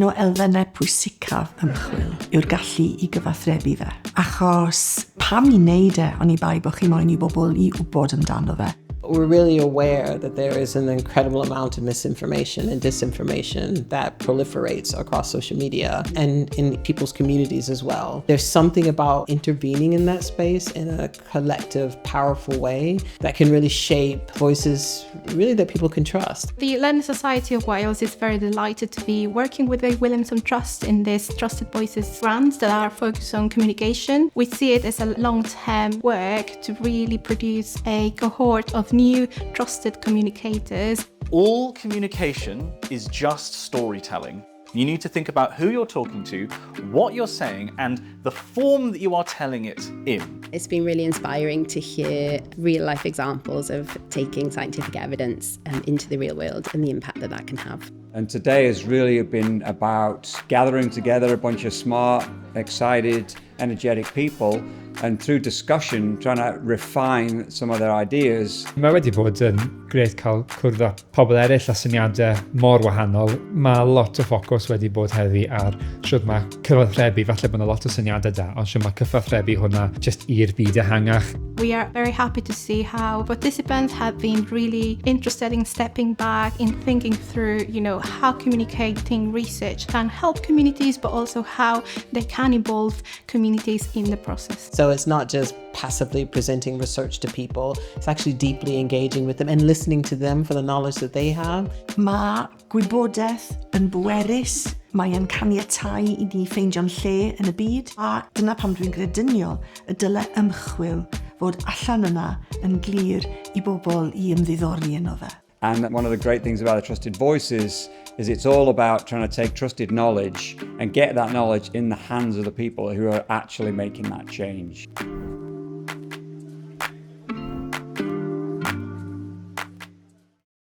Un o elfennau pwysicaf ymchwil yw'r gallu i gyfathrebu fe. Achos pam i wneud e, ond i bai bod chi moyn i bobl i wybod amdano fe. We're really aware that there is an incredible amount of misinformation and disinformation that proliferates across social media and in people's communities as well. There's something about intervening in that space in a collective, powerful way that can really shape voices really that people can trust. The Learning Society of Wales is very delighted to be working with the Williamson Trust in this Trusted Voices grants that are focused on communication. We see it as a long-term work to really produce a cohort of new trusted communicators. All communication is just storytelling. You need to think about who you're talking to, what you're saying, and the form that you are telling it in. It's been really inspiring to hear real-life examples of taking scientific evidence into the real world and the impact that that can have. And today has really been about gathering together a bunch of smart, excited, energetic people, and through discussion, trying to refine some of their ideas. Mae wedi bod yn grêt cael cwrdd â pobl eraill a syniadau mor wahanol. Mae lot o ffocws wedi bod heddi ar siwrd mae cyfathrebu, falle bod yna lot o syniadau da, ond siwrd mae cyfathrebu hwnna just i'r byd ehangach. We are very happy to see how participants have been really interested in stepping back, in thinking through, how communicating research can help communities, but also how they can involve communities in the process. So it's not just passively presenting research to people, it's actually deeply engaging with them and listening to them for the knowledge that they have. Mae gwybodaeth yn bwerus, mae'n caniantau i ni ffeindio'n lle yn y byd, a dyna pam dwi'n grediniol y dylai ymchwil fod allan yna yn glir i bobl i ymddiddori yno fe. And one of the great things about the Trusted Voices is it's all about trying to take trusted knowledge and get that knowledge in the hands of the people who are actually making that change.